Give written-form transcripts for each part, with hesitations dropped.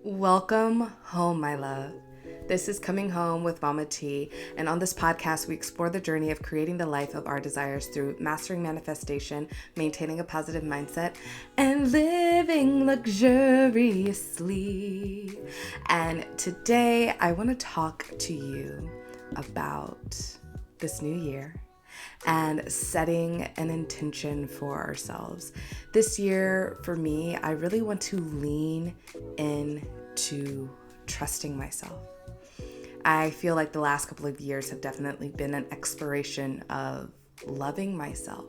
Welcome home, my love. This is Coming Home with Mama T, and on this podcast, we explore the journey of creating the life of our desires through mastering manifestation, maintaining a positive mindset, and living luxuriously. And today, I want to talk to you about this new year and setting an intention for ourselves. This year, for me, I really want to lean into trusting myself. I feel like the last couple of years have definitely been an exploration of loving myself.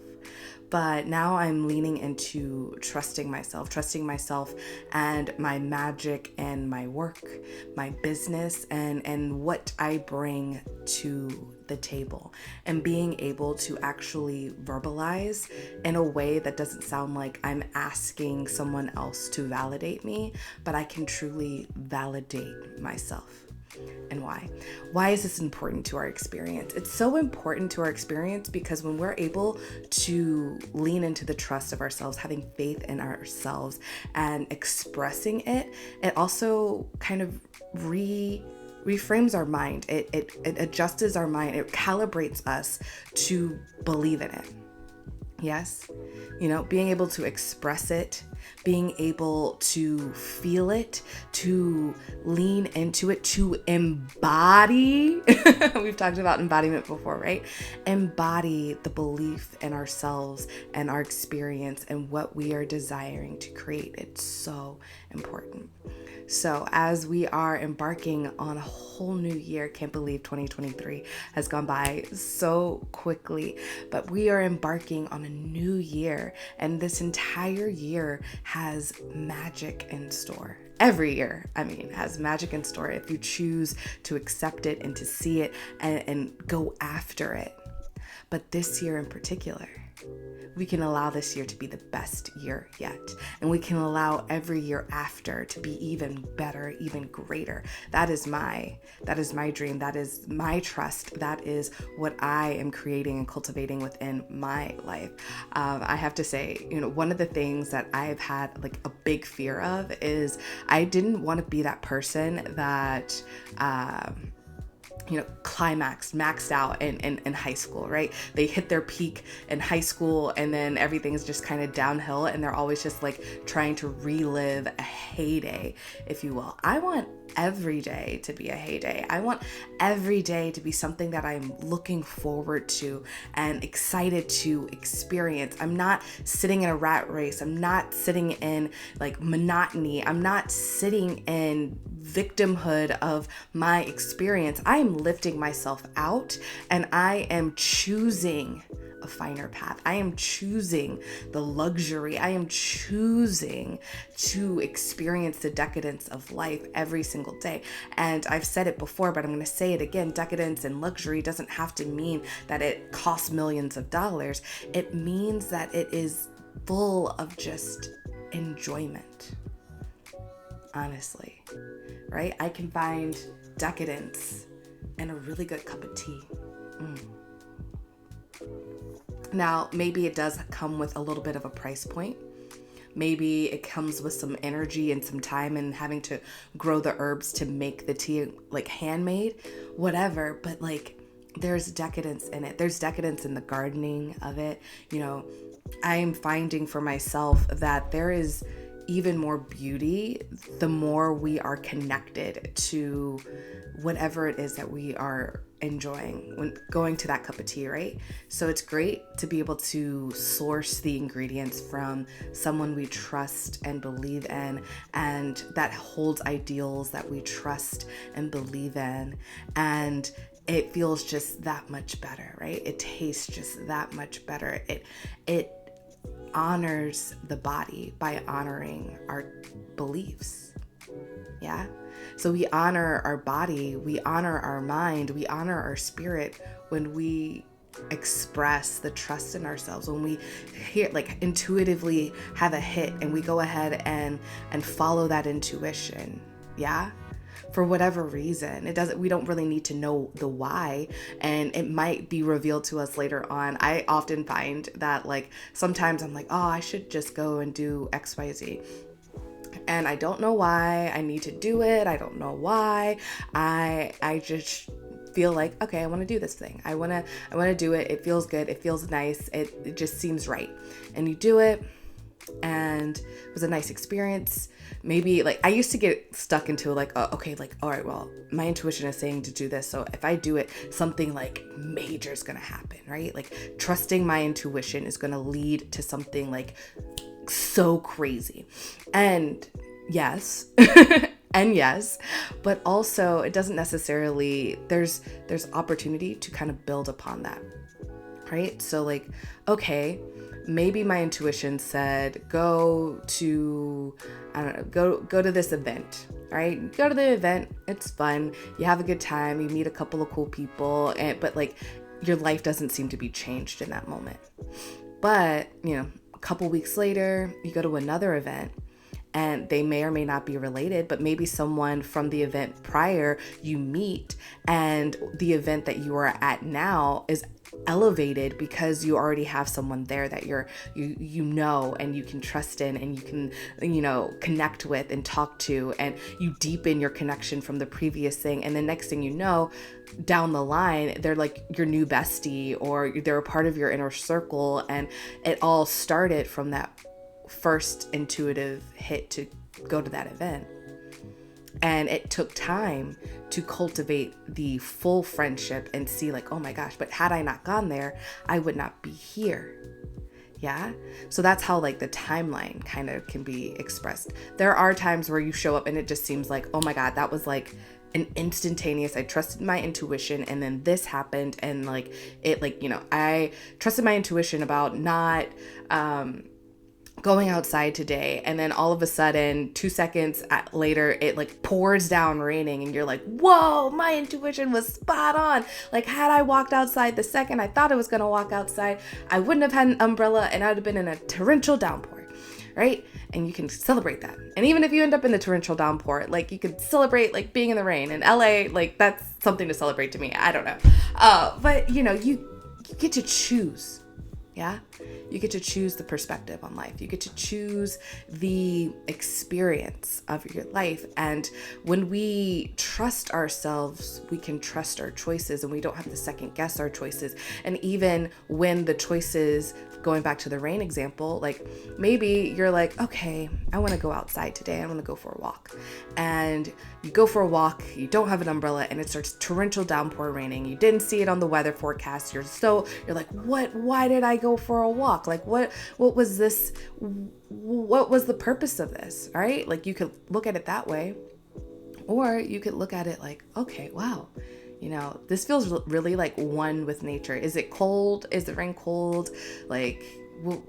But now I'm leaning into trusting myself and my magic and my work, my business, and what I bring to the table, and being able to actually verbalize in a way that doesn't sound like I'm asking someone else to validate me, but I can truly validate myself. And why? Why is this important to our experience? It's so important to our experience because when we're able to lean into the trust of ourselves, having faith in ourselves and expressing it, it also kind of reframes our mind. It adjusts our mind. It calibrates us to believe in it. Yes. Being able to express it, being able to feel it, to lean into it, to embody. We've talked about embodiment before, right? Embody the belief in ourselves and our experience and what we are desiring to create. It's so important. So as we are embarking on a whole new year, can't believe 2023 has gone by so quickly, but we are embarking on a new year, and this entire year has magic in store. Every year, has magic in store if you choose to accept it and to see it and go after it. But this year in particular, we can allow this year to be the best year yet. And we can allow every year after to be even better, even greater. That is my dream. That is my trust. That is what I am creating and cultivating within my life. I have to say, one of the things that I've had like a big fear of is I didn't want to be that person that, maxed out in high school, right? They hit their peak in high school and then everything's just kind of downhill and they're always just like trying to relive a heyday, if you will. I want every day to be a heyday. I want every day to be something that I'm looking forward to and excited to experience. I'm not sitting in a rat race. I'm not sitting in like monotony. I'm not sitting in victimhood of my experience. I am lifting myself out and I am choosing a finer path. I am choosing the luxury. I am choosing to experience the decadence of life every single day. And I've said it before, but I'm going to say it again. Decadence and luxury doesn't have to mean that it costs millions of dollars. It means that it is full of just enjoyment. Honestly, right? I can find decadence in a really good cup of tea. Now, maybe it does come with a little bit of a price point. Maybe it comes with some energy and some time and having to grow the herbs to make the tea like handmade, whatever. But like, there's decadence in it. There's decadence in the gardening of it. I'm finding for myself that there is even more beauty the more we are connected to whatever it is that we are enjoying when going to that cup of tea, right? So it's great to be able to source the ingredients from someone we trust and believe in, and that holds ideals that we trust and believe in, and it feels just that much better, right? It tastes just that much better. It honors the body by honoring our beliefs. Yeah. So we honor our body, we honor our mind, we honor our spirit when we express the trust in ourselves, when we hear, like, intuitively have a hit and we go ahead and follow that intuition. Yeah. For whatever reason, we don't really need to know the why, and it might be revealed to us later on. I often find that, like, sometimes I'm like, oh, I should just go and do XYZ. and I don't know why I need to do it. I don't know why. I just feel like, okay, I want to do this thing. I want to do it. It feels good. It feels nice. It just seems right. And you do it, and it was a nice experience. Maybe like I used to get stuck into like, oh, okay, like, all right, well, my intuition is saying to do this. So if I do it, something like major is going to happen, right? Like trusting my intuition is going to lead to something like so crazy. And yes, and yes, but also it doesn't necessarily, there's opportunity to kind of build upon that, right? So like, okay, maybe my intuition said, go to, I don't know, go to this event, right? Go to the event. It's fun. You have a good time. You meet a couple of cool people, but like your life doesn't seem to be changed in that moment. But, a couple weeks later, you go to another event, and they may or may not be related, but maybe someone from the event prior you meet, and the event that you are at now is elevated because you already have someone there that you know and you can trust in, and you can connect with and talk to, and you deepen your connection from the previous thing. And the next thing you know, down the line, they're like your new bestie, or they're a part of your inner circle, and it all started from that first intuitive hit to go to that event. And it took time to cultivate the full friendship and see like, oh my gosh, but had I not gone there, I would not be here. Yeah. So that's how like the timeline kind of can be expressed. There are times where you show up and it just seems like, oh my God, that was like an instantaneous, I trusted my intuition, and then this happened, and like it, like, I trusted my intuition about not going outside today, and then all of a sudden 2 seconds later it like pours down raining, and you're like, whoa, my intuition was spot on. Like, had I walked outside the second I thought I was gonna walk outside, I wouldn't have had an umbrella, and I would have been in a torrential downpour, right? And you can celebrate that. And even if you end up in the torrential downpour, like, you could celebrate like being in the rain. In LA, like, that's something to celebrate to me. I don't know, but you get to choose. Yeah, you get to choose the perspective on life. You get to choose the experience of your life. And when we trust ourselves, we can trust our choices, and we don't have to second guess our choices. And even when the choices, going back to the rain example, like maybe you're like, okay, I want to go outside today. I want to go for a walk. And you go for a walk, you don't have an umbrella, and it starts torrential downpour raining. You didn't see it on the weather forecast. You're like, why did I go for a walk? Like, what was this? What was the purpose of this? Right? Like, you could look at it that way, or you could look at it like, okay, wow, this feels really like one with nature. Is it cold? Is the rain cold? Like, well,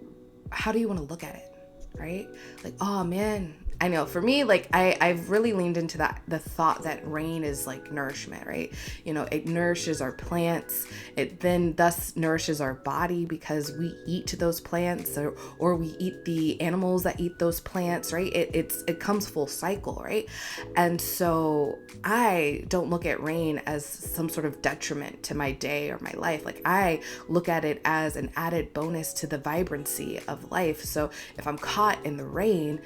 how do you want to look at it? Right? Like, oh man, I know for me, like I've really leaned into the thought that rain is like nourishment, right? It nourishes our plants. It then thus nourishes our body because we eat those plants, or we eat the animals that eat those plants, right? It comes full cycle, right? And so I don't look at rain as some sort of detriment to my day or my life. Like, I look at it as an added bonus to the vibrancy of life. So if I'm caught in the rain,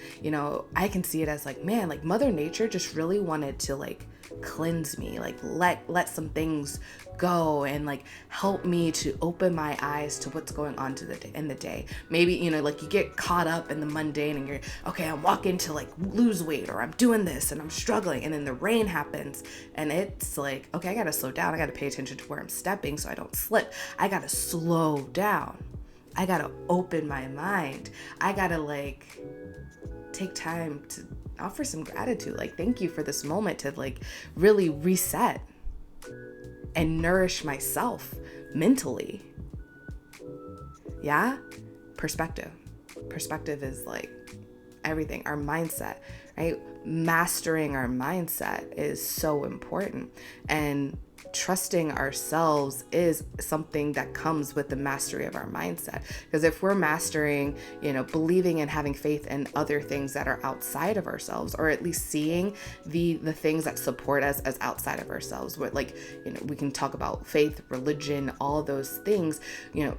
I can see it as like, man, like Mother Nature just really wanted to like cleanse me, like let some things go, and like help me to open my eyes to what's going on in the day. Maybe, like you get caught up in the mundane, and you're, okay, I'm walking to like lose weight, or I'm doing this and I'm struggling, and then the rain happens, and it's like, okay, I gotta slow down. I gotta pay attention to where I'm stepping so I don't slip. I gotta slow down. I gotta open my mind. I gotta like take time to offer some gratitude. Like, thank you for this moment to like really reset and nourish myself mentally. Yeah. Perspective is like everything. Our mindset, right? Mastering our mindset is so important, and trusting ourselves is something that comes with the mastery of our mindset. Because if we're mastering, believing and having faith in other things that are outside of ourselves, or at least seeing the things that support us as outside of ourselves, what, like, we can talk about faith, religion, all of those things.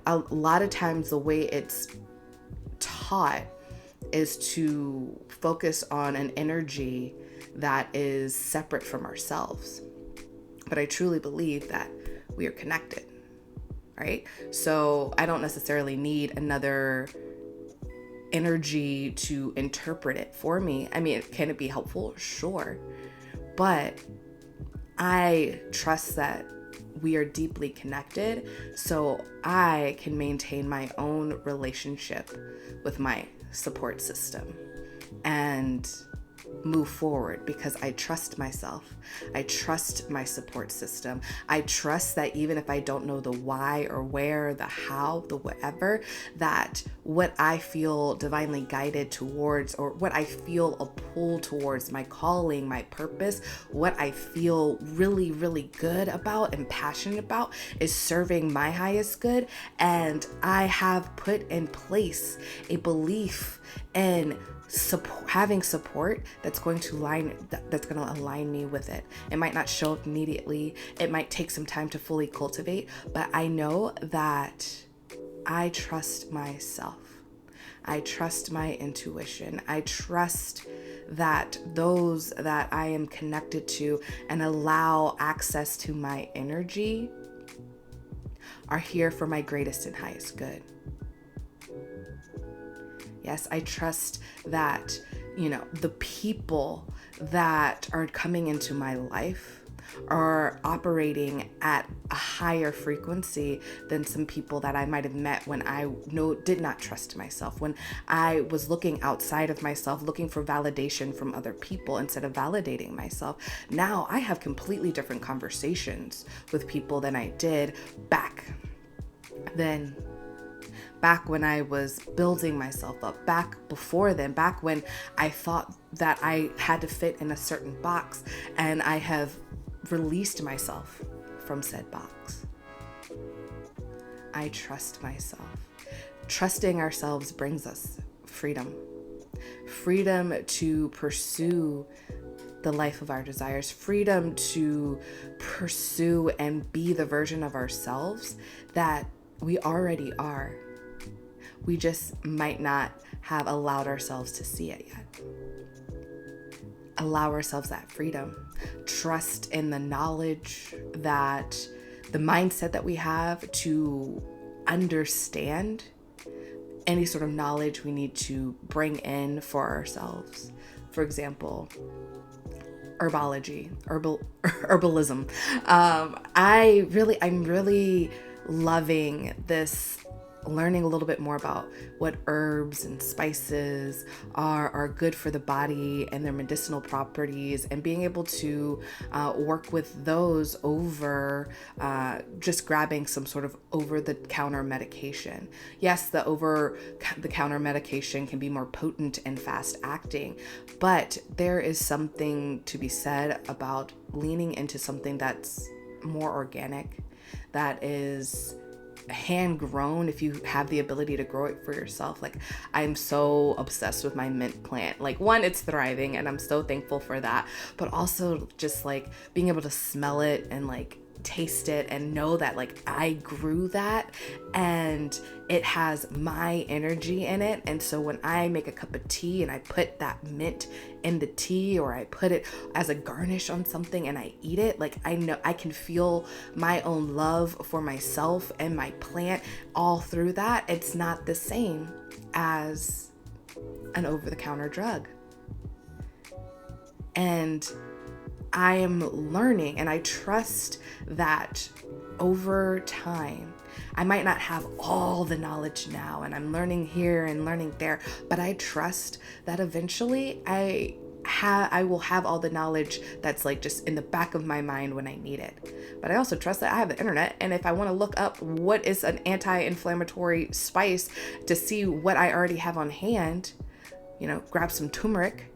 A lot of times the way it's taught is to focus on an energy that is separate from ourselves. But I truly believe that we are connected, right? So I don't necessarily need another energy to interpret it for me. I mean, can it be helpful? Sure. But I trust that we are deeply connected, so I can maintain my own relationship with my support system and move forward because I trust myself. I trust my support system. I trust that even if I don't know the why or where, the how, the whatever, that what I feel divinely guided towards, or what I feel a pull towards, my calling, my purpose, what I feel really, really good about and passionate about is serving my highest good. And I have put in place a belief in having support that's going to align me with it. It might not show up immediately. It might take some time to fully cultivate, but I know that I trust myself. I trust my intuition. I trust that those that I am connected to and allow access to my energy are here for my greatest and highest good. Yes, I trust that, the people that are coming into my life are operating at a higher frequency than some people that I might have met when I did not trust myself, when I was looking outside of myself, looking for validation from other people instead of validating myself. Now I have completely different conversations with people than I did back then. Back when I was building myself up, back before then, back when I thought that I had to fit in a certain box, and I have released myself from said box. I trust myself. Trusting ourselves brings us freedom. Freedom to pursue the life of our desires, freedom to pursue and be the version of ourselves that we already are. We just might not have allowed ourselves to see it yet. Allow ourselves that freedom. Trust in the knowledge, that the mindset that we have to understand any sort of knowledge we need to bring in for ourselves. For example, herbalism. I'm really loving this, learning a little bit more about what herbs and spices are good for the body and their medicinal properties, and being able to work with those over just grabbing some sort of over-the-counter medication. Yes, the over-the-counter medication can be more potent and fast-acting, but there is something to be said about leaning into something that's more organic, that is hand grown if you have the ability to grow it for yourself. Like, I'm so obsessed with my mint plant. Like, one, it's thriving and I'm so thankful for that, but also just like being able to smell it and like taste it and know that like I grew that and it has my energy in it. And so when I make a cup of tea and I put that mint in the tea, or I put it as a garnish on something and I eat it, like I know I can feel my own love for myself and my plant all through that. It's not the same as an over-the-counter drug. And I am learning, and I trust that over time, I might not have all the knowledge now, and I'm learning here and learning there, but I trust that eventually I will have all the knowledge that's like just in the back of my mind when I need it. But I also trust that I have the internet, and if I want to look up what is an anti-inflammatory spice to see what I already have on hand, grab some turmeric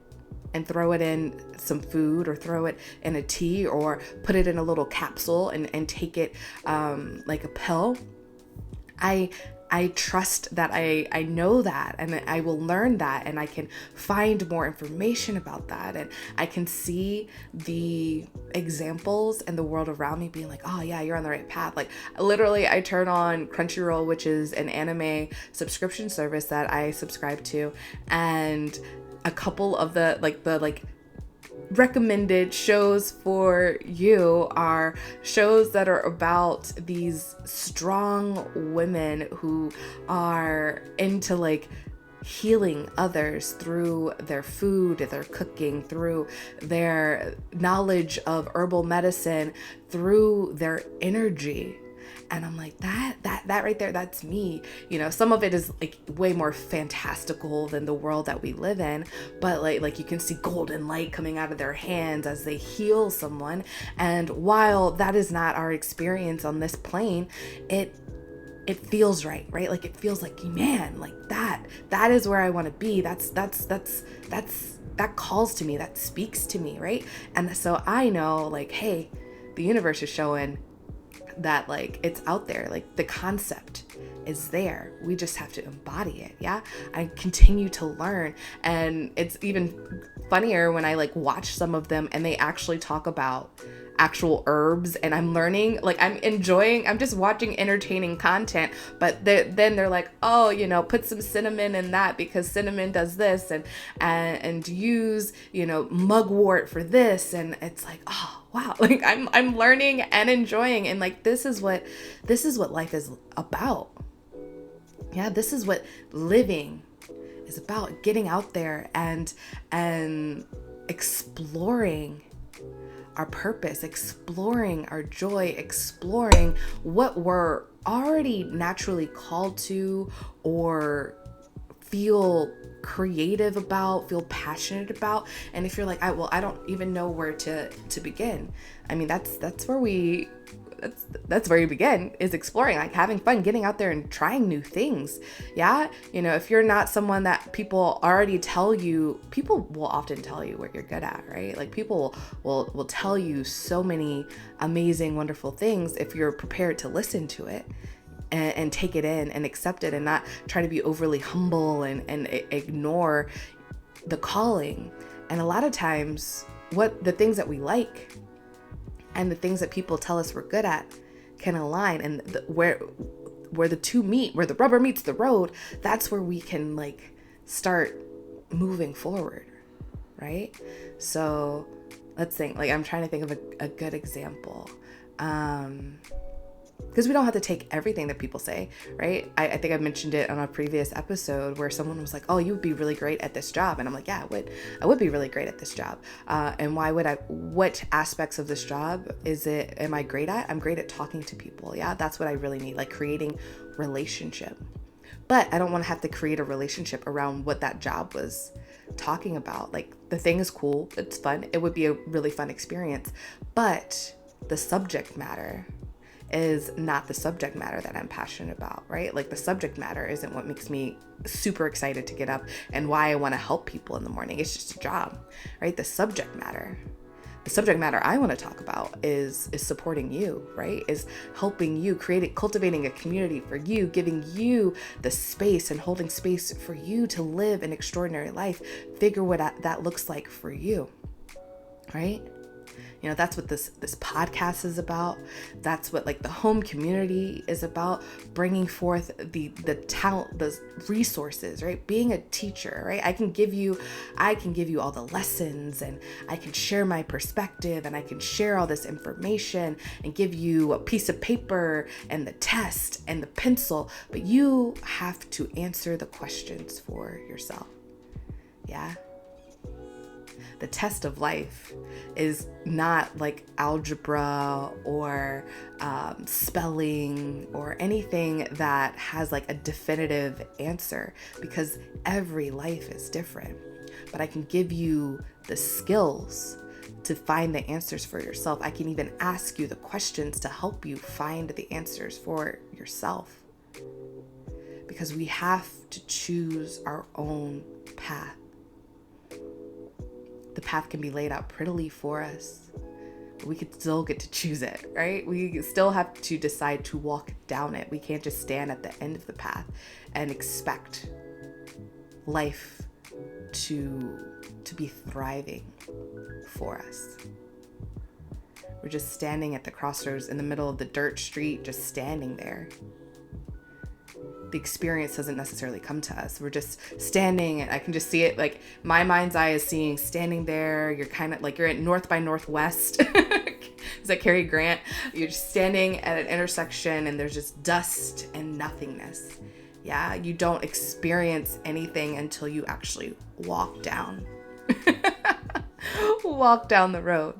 and throw it in some food, or throw it in a tea, or put it in a little capsule and take it like a pill. I I trust that I know that, and I will learn that, and I can find more information about that, and I can see the examples in the world around me being like, oh yeah, you're on the right path. Like literally I turn on Crunchyroll, which is an anime subscription service that I subscribe to, and a couple of the recommended shows for you are shows that are about these strong women who are into like healing others through their food, their cooking, through their knowledge of herbal medicine, through their energy. And I'm like, that right there, that's me. You know, some of it is like way more fantastical than the world that we live in, but like you can see golden light coming out of their hands as they heal someone. And while that is not our experience on this plane, it feels right? Like it feels like, man, like that is where I want to be. That calls to me, that speaks to me, right? And so I know like, hey, the universe is showing that like it's out there, like the concept is there, we just have to embody it. Yeah, I continue to learn, and it's even funnier when I like watch some of them and they actually talk about actual herbs, and I'm learning, like I'm just watching entertaining content, but then they're like, oh, you know, put some cinnamon in that because cinnamon does this, and use, you know, mugwort for this, and it's like, oh wow, like I'm learning and enjoying, and like this is what life is about. Yeah, this is what living is about, getting out there and exploring our purpose, exploring our joy, exploring what we're already naturally called to, or feel creative about, feel passionate about. And if you're like, I don't even know where to begin. I mean, that's where you begin, is exploring, like having fun, getting out there and trying new things. Yeah. You know, if you're not someone that people already tell you, people will often tell you what you're good at, right? Like people will tell you so many amazing, wonderful things if you're prepared to listen to it and take it in and accept it, and not try to be overly humble and ignore the calling. And a lot of times what the things that we like and the things that people tell us we're good at can align, and where the two meet, where the rubber meets the road, that's where we can like start moving forward, right? So let's think, like I'm trying to think of a good example, because we don't have to take everything that people say, right? I think I mentioned it on a previous episode where someone was like, oh, you would be really great at this job. And I'm like, yeah, I would be really great at this job. And why would I? What aspects of this job am I great at? I'm great at talking to people. Yeah, that's what I really need, like creating relationship. But I don't want to have to create a relationship around what that job was talking about. Like the thing is cool, it's fun, it would be a really fun experience, but the subject matter is not the subject matter that I'm passionate about, right? Like the subject matter isn't what makes me super excited to get up and why I want to help people in the morning. It's just a job, right? The subject matter I want to talk about is supporting you, right? Is helping you, cultivating a community for you, giving you the space and holding space for you to live an extraordinary life. Figure what that looks like for you, right? You know, that's what this podcast is about. That's what like the home community is about, bringing forth the talent, the resources, right? Being a teacher, right? I can give you all the lessons, and I can share my perspective, and I can share all this information and give you a piece of paper and the test and the pencil, but you have to answer the questions for yourself. Yeah. The test of life is not like algebra or spelling or anything that has like a definitive answer, because every life is different. But I can give you the skills to find the answers for yourself. I can even ask you the questions to help you find the answers for yourself, because we have to choose our own path. The path can be laid out prettily for us. we could still get to choose it, right? We still have to decide to walk down it. We can't just stand at the end of the path and expect life to be thriving for us. We're just standing at the crossroads in the middle of the dirt street, just standing there. The experience doesn't necessarily come to us. We're just standing, and I can just see it, like my mind's eye is seeing standing there. You're kind of like you're at North by Northwest. Is that Cary Grant? You're just standing at an intersection and there's just dust and nothingness. Yeah, you don't experience anything until you actually walk down. Walk down the road.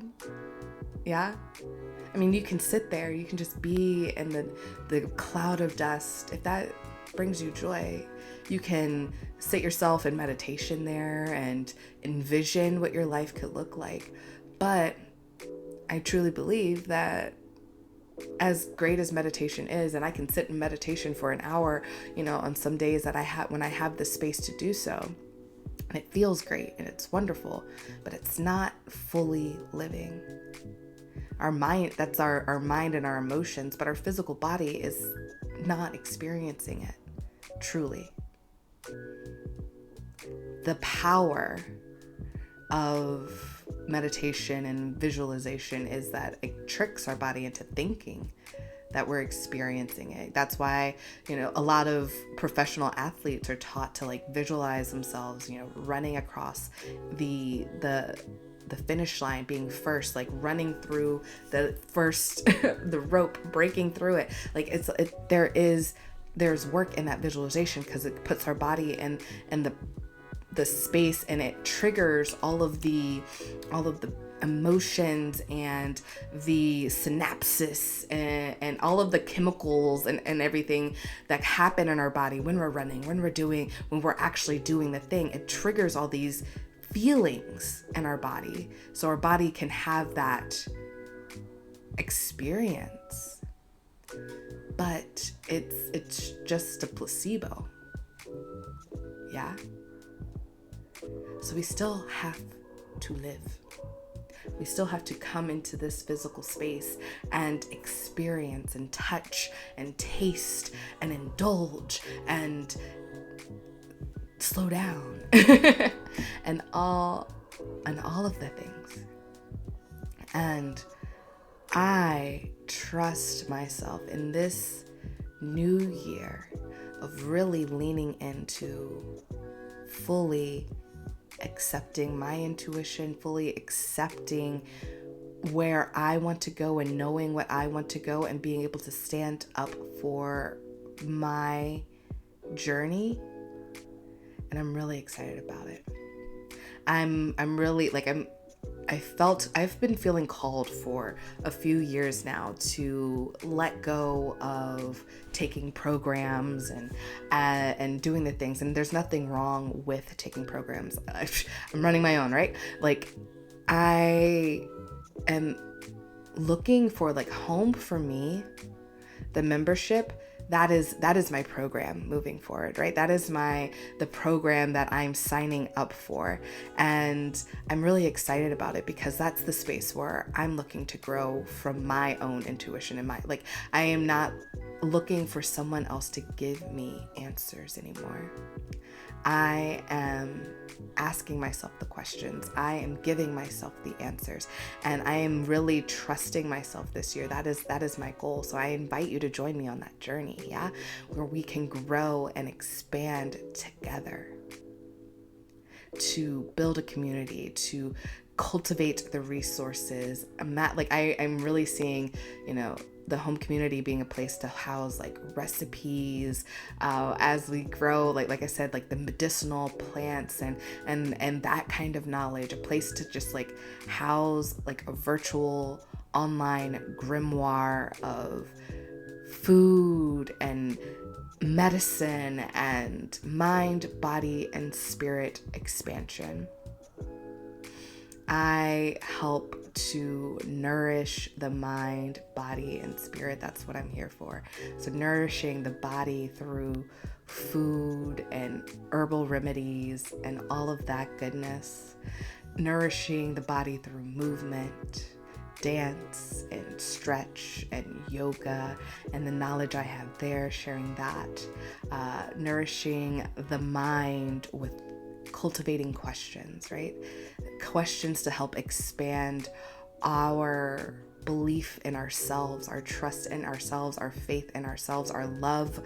Yeah. I mean, you can sit there, you can just be in the cloud of dust. If that brings you joy, you can sit yourself in meditation there and envision what your life could look like. But I truly believe that as great as meditation is, and I can sit in meditation for an hour, on some days that when I have the space to do so, and it feels great and it's wonderful, but it's not fully living. Our mind, that's our mind and our emotions, but our physical body is not experiencing it truly. The power of meditation and visualization is that it tricks our body into thinking that we're experiencing it. That's why, a lot of professional athletes are taught to visualize themselves, running across the finish line, being first, running through the first, the rope, breaking through it. There's work in that visualization because it puts our body in the space, and it triggers all of the emotions and the synapses and all of the chemicals and everything that happen in our body when we're running, when we're actually doing the thing. It triggers all these feelings in our body, so our body can have that experience. But it's just a placebo. Yeah. So we still have to live. We still have to come into this physical space and experience and touch and taste and indulge and slow down and all of the things. And I trust myself in this new year of really leaning into fully accepting my intuition, fully accepting where I want to go and knowing what I want to go, and being able to stand up for my journey. And I'm really excited about it. I've been feeling called for a few years now to let go of taking programs and doing the things. And there's nothing wrong with taking programs. I'm running my own, right? I am looking for home for me, the membership. That is my program moving forward, right? That is the program that I'm signing up for. And I'm really excited about it because that's the space where I'm looking to grow from my own intuition and I am not looking for someone else to give me answers anymore. I am asking myself the questions. I am giving myself the answers, and I am really trusting myself this year. That is my goal. So I invite you to join me on that journey, yeah, where we can grow and expand together, to build a community, to cultivate the resources. I'm really seeing, the home community being a place to house recipes as we grow, like I said, the medicinal plants and that kind of knowledge, a place to just house a virtual online grimoire of food and medicine and mind, body, and spirit expansion. I help to nourish the mind, body, and spirit. That's what I'm here for. So nourishing the body through food and herbal remedies and all of that goodness. Nourishing the body through movement dance and stretch and yoga and the knowledge I have there, sharing that, nourishing the mind with cultivating questions, right? Questions to help expand our belief in ourselves, our trust in ourselves, our faith in ourselves, our love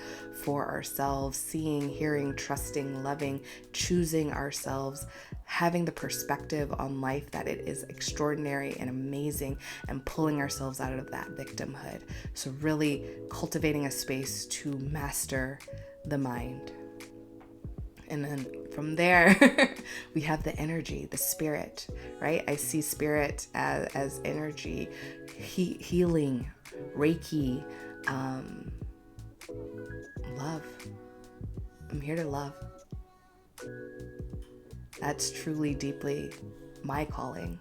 for ourselves, seeing, hearing, trusting, loving, choosing ourselves, having the perspective on life that it is extraordinary and amazing, and pulling ourselves out of that victimhood. So really cultivating a space to master the mind. And then from there, we have the energy, the spirit, right? I see spirit as energy, healing, Reiki, love. I'm here to love. That's truly, deeply my calling,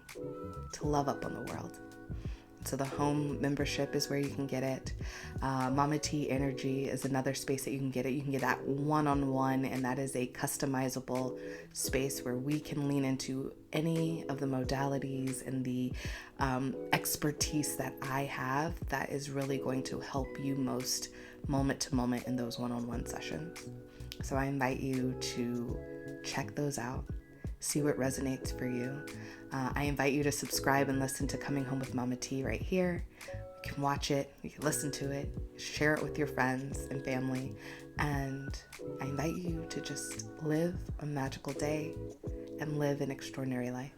to love up on the world. So the home membership is where you can get it. Mama T Energy is another space that you can get it. You can get that one-on-one, and that is a customizable space where we can lean into any of the modalities and the expertise that I have that is really going to help you most moment to moment in those one-on-one sessions. So I invite you to check those out. See what resonates for you. I invite you to subscribe and listen to Coming Home with Mama T right here. You can watch it, you can listen to it, share it with your friends and family, and I invite you to just live a magical day and live an extraordinary life.